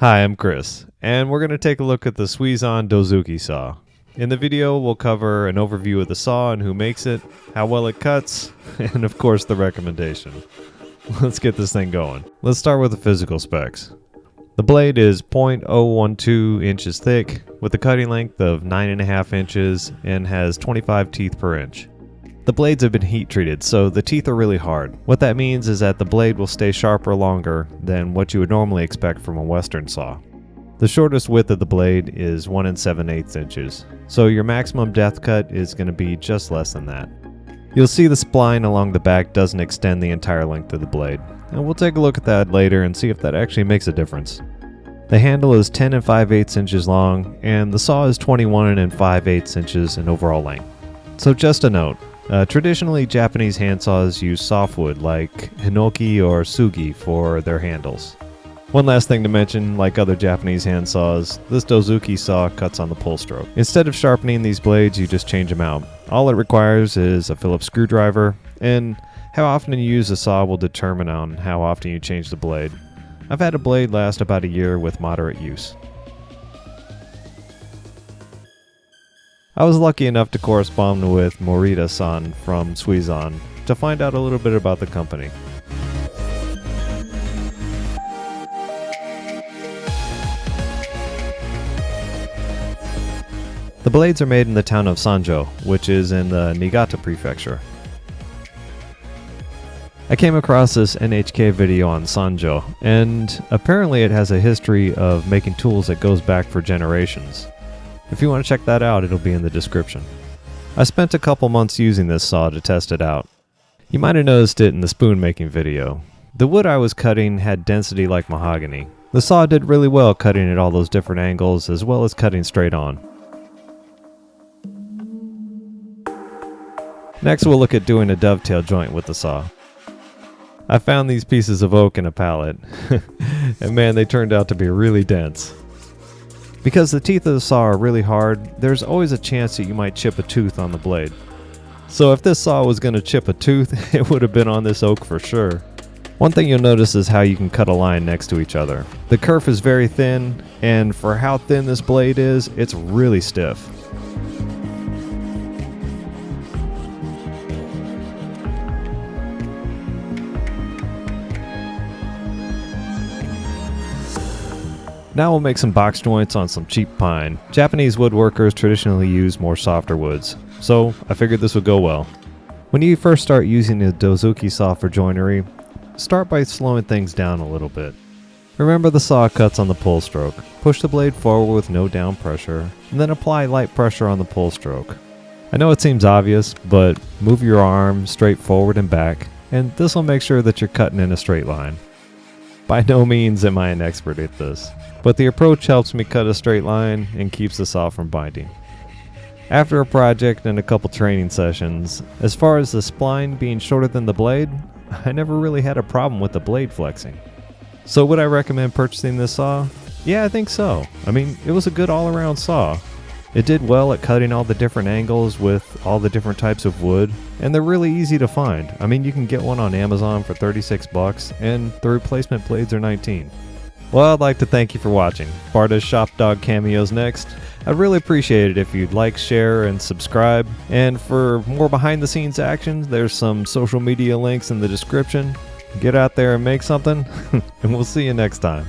Hi, I'm Chris, and we're going to take a look at the Suizan Dozuki saw. In the video, we'll cover an overview of the saw and who makes it, how well it cuts, and of course the recommendation. Let's get this thing going. Let's start with the physical specs. The blade is 0.012 inches thick, with a cutting length of 9.5 inches and has 25 teeth per inch. The blades have been heat treated, so the teeth are really hard. What that means is that the blade will stay sharper longer than what you would normally expect from a Western saw. The shortest width of the blade is 1 7/8 inches, so your maximum depth cut is going to be just less than that. You'll see the spline along the back doesn't extend the entire length of the blade, and we'll take a look at that later and see if that actually makes a difference. The handle is 10 5/8 inches long, and the saw is 21 5/8 inches in overall length. So just a note. Traditionally, Japanese handsaws use softwood like hinoki or sugi for their handles. One last thing to mention, like other Japanese handsaws, this Dozuki saw cuts on the pull stroke. Instead of sharpening these blades, you just change them out. All it requires is a Phillips screwdriver, and how often you use the saw will determine on how often you change the blade. I've had a blade last about a year with moderate use. I was lucky enough to correspond with Morita-san from Suizan to find out a little bit about the company. The blades are made in the town of Sanjo, which is in the Niigata prefecture. I came across this NHK video on Sanjo, and apparently it has a history of making tools that goes back for generations. If you want to check that out, it'll be in the description. I spent a couple months using this saw to test it out. You might have noticed it in the spoon making video. The wood I was cutting had density like mahogany. The saw did really well cutting at all those different angles as well as cutting straight on. Next we'll look at doing a dovetail joint with the saw. I found these pieces of oak in a pallet, and man, they turned out to be really dense. Because the teeth of the saw are really hard, there's always a chance that you might chip a tooth on the blade. So if this saw was going to chip a tooth, it would have been on this oak for sure. One thing you'll notice is how you can cut a line next to each other. The kerf is very thin, and for how thin this blade is, it's really stiff. Now we'll make some box joints on some cheap pine. Japanese woodworkers traditionally use more softer woods, so I figured this would go well. When you first start using the Dozuki saw for joinery, start by slowing things down a little bit. Remember the saw cuts on the pull stroke. Push the blade forward with no down pressure, and then apply light pressure on the pull stroke. I know it seems obvious, but move your arm straight forward and back, and this will make sure that you're cutting in a straight line. By no means am I an expert at this, but the approach helps me cut a straight line and keeps the saw from binding. After a project and a couple training sessions, as far as the spline being shorter than the blade, I never really had a problem with the blade flexing. So would I recommend purchasing this saw? Yeah, I think so. I mean, it was a good all-around saw. It did well at cutting all the different angles with all the different types of wood, and they're really easy to find. I mean, you can get one on Amazon for $36, and the replacement blades are $19. Well, I'd like to thank you for watching. Barda's Shop Dog cameos next. I'd really appreciate it if you'd like, share, and subscribe. And for more behind-the-scenes actions, there's some social media links in the description. Get out there and make something, and we'll see you next time.